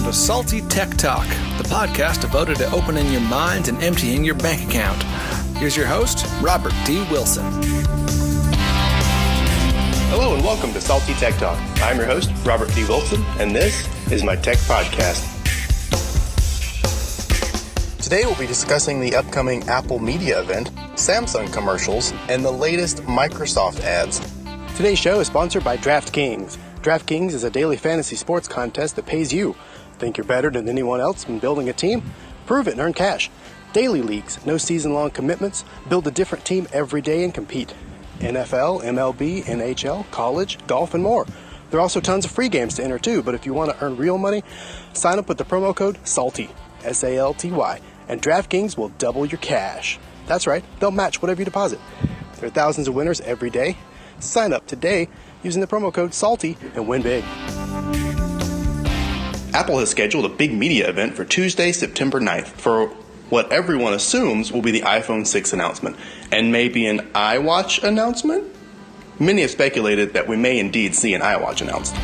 to Salty Tech Talk, the podcast devoted to opening your mind and emptying your bank account. Here's your host, Robert D. Wilson. Hello and welcome to Salty Tech Talk. I'm your host, Robert D. Wilson, and this is my tech podcast. Today we'll be discussing the upcoming Apple Media event, Samsung commercials, and the latest Microsoft ads. Today's show is sponsored by DraftKings. DraftKings is a daily fantasy sports contest that pays you. Think you're better than anyone else in building a team? Prove it and earn cash. Daily leagues, no season-long commitments, build a different team every day and compete. NFL, MLB, NHL, college, golf, and more. There are also tons of free games to enter too, but if you want to earn real money, sign up with the promo code SALTY, S-A-L-T-Y, and DraftKings will double your cash. That's right, they'll match whatever you deposit. There are thousands of winners every day. Sign up today using the promo code SALTY and win big. Apple has scheduled a big media event for Tuesday, September 9th for what everyone assumes will be the iPhone 6 announcement, and maybe an iWatch announcement? Many have speculated that we may indeed see an iWatch announced.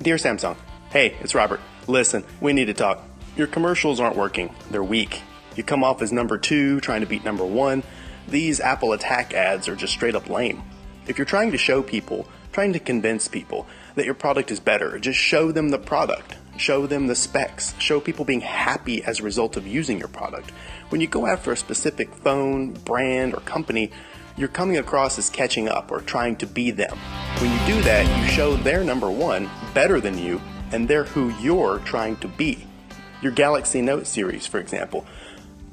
Dear Samsung, hey, it's Robert. Listen, we need to talk. Your commercials aren't working. They're weak. You come off as number 2, trying to beat number 1. These Apple attack ads are just straight up lame. If you're trying to show people, trying to convince people that your product is better, just show them the product. Show them the specs. Show people being happy as a result of using your product. When you go after a specific phone, brand, or company, you're coming across as catching up or trying to be them. When you do that, you show they're number 1, better than you, and they're who you're trying to be. Your Galaxy Note series, for example,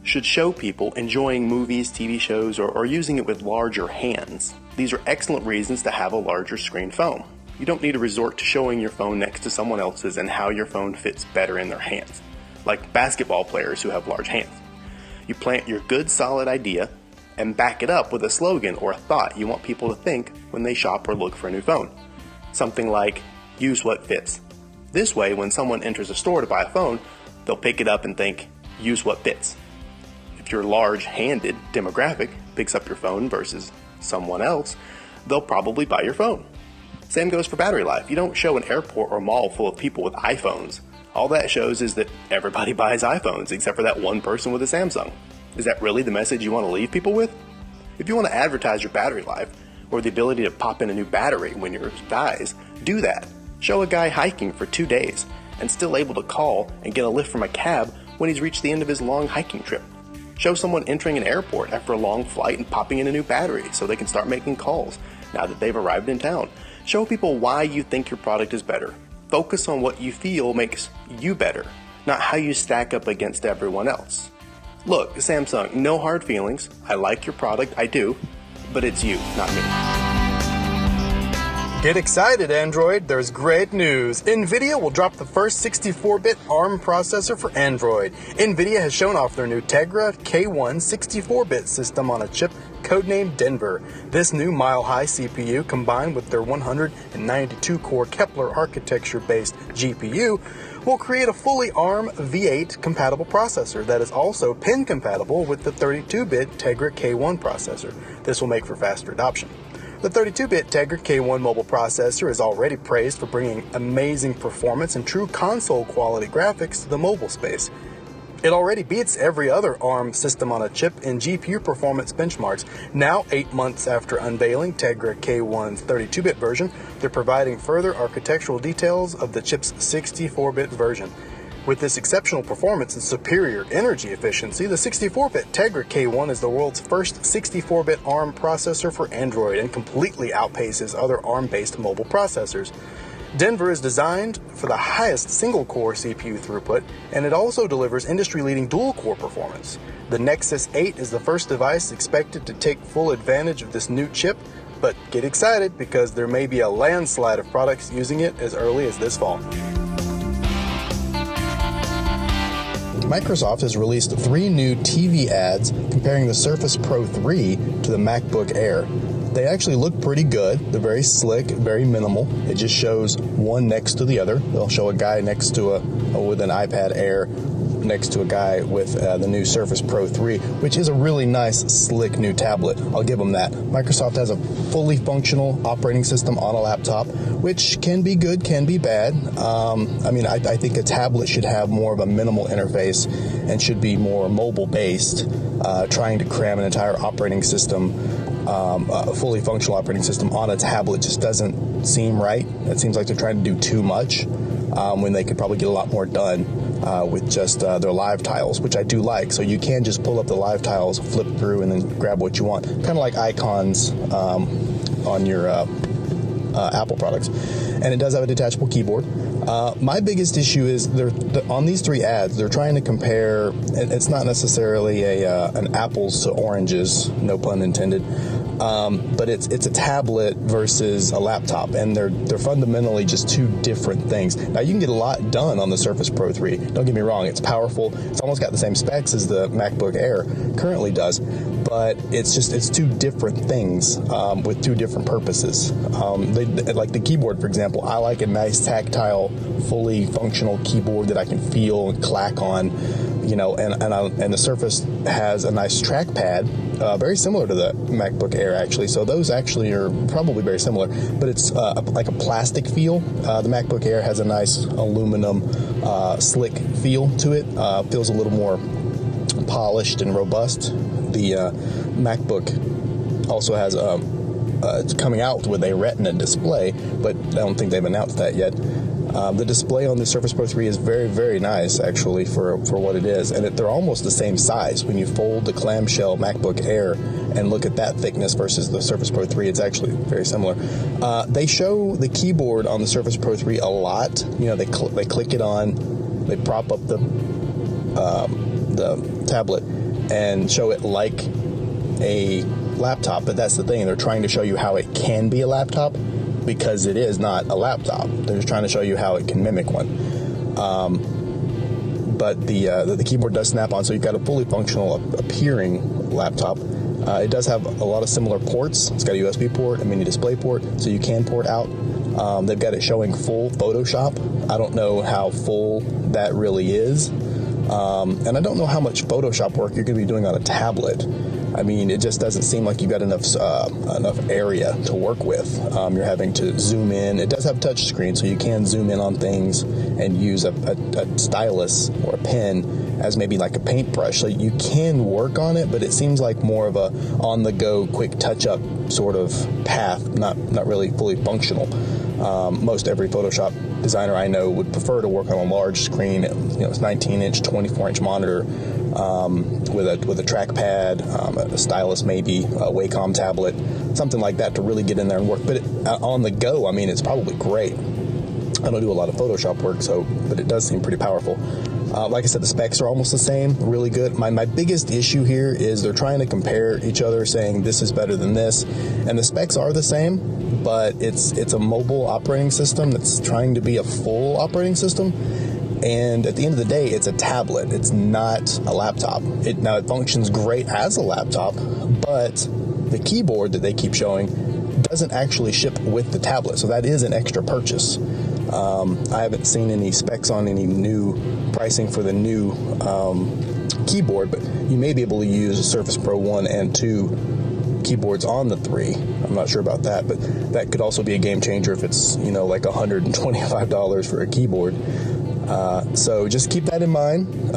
should show people enjoying movies, TV shows, or using it with larger hands. These are excellent reasons to have a larger screen phone. You don't need to resort to showing your phone next to someone else's and how your phone fits better in their hands, like basketball players who have large hands. You plant your good, solid idea and back it up with a slogan or a thought you want people to think when they shop or look for a new phone. Something like, use what fits. This way, when someone enters a store to buy a phone, they'll pick it up and think, use what fits. If your large-handed demographic picks up your phone versus someone else, they'll probably buy your phone. Same goes for battery life. You don't show an airport or mall full of people with iPhones. All that shows is that everybody buys iPhones except for that one person with a Samsung. Is that really the message you want to leave people with? If you want to advertise your battery life or the ability to pop in a new battery when yours dies, do that. Show a guy hiking for 2 days and still able to call and get a lift from a cab when he's reached the end of his long hiking trip. Show someone entering an airport after a long flight and popping in a new battery so they can start making calls now that they've arrived in town. Show people why you think your product is better. Focus on what you feel makes you better, not how you stack up against everyone else. Look, Samsung, no hard feelings. I like your product, I do, but it's you, not me. Get excited, Android. There's great news. NVIDIA will drop the first 64-bit ARM processor for Android. NVIDIA has shown off their new Tegra K1 64-bit system on a chip codenamed Denver. This new mile-high CPU, combined with their 192-core Kepler architecture-based GPU, will create a fully ARM V8 compatible processor that is also pin compatible with the 32-bit Tegra K1 processor. This will make for faster adoption. The 32-bit Tegra K1 mobile processor is already praised for bringing amazing performance and true console-quality graphics to the mobile space. It already beats every other ARM system on a chip in GPU performance benchmarks. Now, 8 months after unveiling Tegra K1's 32-bit version, they're providing further architectural details of the chip's 64-bit version. With this exceptional performance and superior energy efficiency, the 64-bit Tegra K1 is the world's first 64-bit ARM processor for Android and completely outpaces other ARM-based mobile processors. Denver is designed for the highest single-core CPU throughput, and it also delivers industry-leading dual-core performance. The Nexus 8 is the first device expected to take full advantage of this new chip, but get excited because there may be a landslide of products using it as early as this fall. Microsoft has released 3 new TV ads comparing the Surface Pro 3 to the MacBook Air. They actually look pretty good. They're very slick, very minimal. It just shows one next to the other. They'll show a guy next to with an iPad Air next to a guy with the new Surface Pro 3, which is a really nice, slick new tablet. I'll give them that. Microsoft has a fully functional operating system on a laptop, which can be good, can be bad. I think a tablet should have more of a minimal interface and should be more mobile-based. Trying to cram an entire operating system, a fully functional operating system on a tablet just doesn't seem right. It seems like they're trying to do too much when they could probably get a lot more done with just their live tiles, which I do like. So you can just pull up the live tiles, flip through, and then grab what you want. Kind of like icons on your Apple products. And it does have a detachable keyboard. My biggest issue is on these 3 ads, they're trying to compare, it's not necessarily an apples to oranges, no pun intended, but it's a tablet versus a laptop, and they're fundamentally just 2 different things. Now, you can get a lot done on the Surface Pro 3. Don't get me wrong, it's powerful. It's almost got the same specs as the MacBook Air currently does, but it's 2 different things with 2 different purposes. Like the keyboard, for example, I like a nice tactile, fully functional keyboard that I can feel and clack on, and the Surface has a nice trackpad, very similar to the MacBook Air, actually. So those actually are probably very similar, but it's like a plastic feel. The MacBook Air has a nice aluminum, slick feel to it. Feels a little more polished and robust. The MacBook also has it's coming out with a Retina display, but I don't think they've announced that yet. The display on the Surface Pro 3 is very, very nice, actually, for what it is. And they're almost the same size. When you fold the clamshell MacBook Air and look at that thickness versus the Surface Pro 3, it's actually very similar. They show the keyboard on the Surface Pro 3 a lot. They click it on, they prop up the tablet and show it like a laptop. But that's the thing. They're trying to show you how it can be a laptop, because it is not a laptop. They're just trying to show you how it can mimic one. But the keyboard does snap on, so you've got a fully functional appearing laptop. It does have a lot of similar ports. It's got a USB port, a mini display port, so you can port out. They've got it showing full Photoshop. I don't know how full that really is. And I don't know how much Photoshop work you're going to be doing on a tablet. I mean, it just doesn't seem like you've got enough area to work with. You're having to zoom in. It does have touch screen, so you can zoom in on things and use a stylus or a pen as maybe like a paintbrush. So you can work on it, but it seems like more of a on-the-go, quick touch-up sort of path, not really fully functional. Most every Photoshop designer I know would prefer to work on a large screen. It's 19-inch, 24-inch monitor with a trackpad, a stylus maybe, a Wacom tablet, something like that to really get in there and work. But on the go, I mean, it's probably great. I don't do a lot of Photoshop work, but it does seem pretty powerful. Like I said, the specs are almost the same, really good. My biggest issue here is they're trying to compare each other, saying this is better than this, and the specs are the same, but it's a mobile operating system that's trying to be a full operating system. And at the end of the day, it's a tablet. It's not a laptop. It functions great as a laptop, but the keyboard that they keep showing doesn't actually ship with the tablet. So that is an extra purchase. I haven't seen any specs on any new pricing for the new keyboard, but you may be able to use a Surface Pro 1 and 2 keyboards on the 3. I'm not sure about that, but that could also be a game changer if it's, like $125 for a keyboard. So just keep that in mind.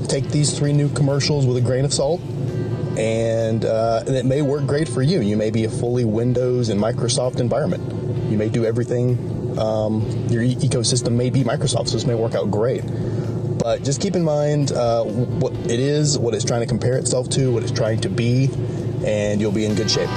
Take these 3 new commercials with a grain of salt, and it may work great for you. You may be a fully Windows and Microsoft environment. You may do everything. Your ecosystem may be Microsoft, so this may work out great. But just keep in mind what it is, what it's trying to compare itself to, what it's trying to be, and you'll be in good shape.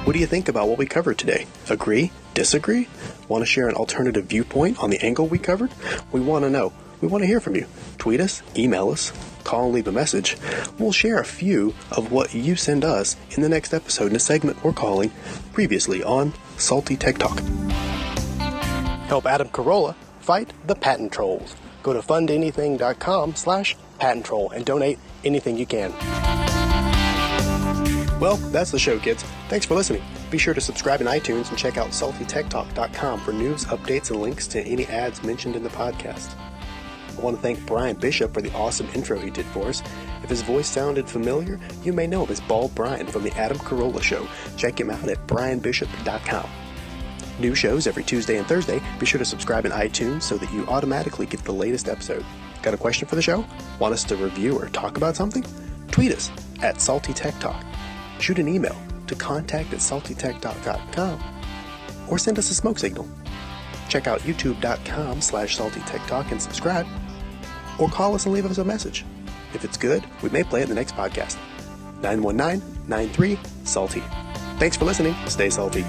What do you think about what we covered today? Agree? Disagree? Want to share an alternative viewpoint on the angle we covered? We want to know. We want to hear from you. Tweet us, email us, call and leave a message. We'll share a few of what you send us in the next episode in a segment we're calling Previously on Salty Tech Talk. Help Adam Carolla fight the patent trolls. Go to fundanything.com/patent troll and donate anything you can. Well, that's the show, kids. Thanks for listening. Be sure to subscribe in iTunes and check out SaltyTechTalk.com for news, updates, and links to any ads mentioned in the podcast. want to thank Brian Bishop for the awesome intro he did for us. If his voice sounded familiar, you may know him as Bald Brian from The Adam Carolla Show. Check him out at brianbishop.com. New shows every Tuesday and Thursday. Be sure to subscribe in iTunes so that you automatically get the latest episode. Got a question for the show? Want us to review or talk about something? Tweet us at SaltyTechTalk. Shoot an email to contact@SaltyTechTalk.com or send us a smoke signal. Check out youtube.com/SaltyTechTalk and subscribe. Or call us and leave us a message. If it's good, we may play it in the next podcast. 919-93-SALTY. Thanks for listening. Stay salty.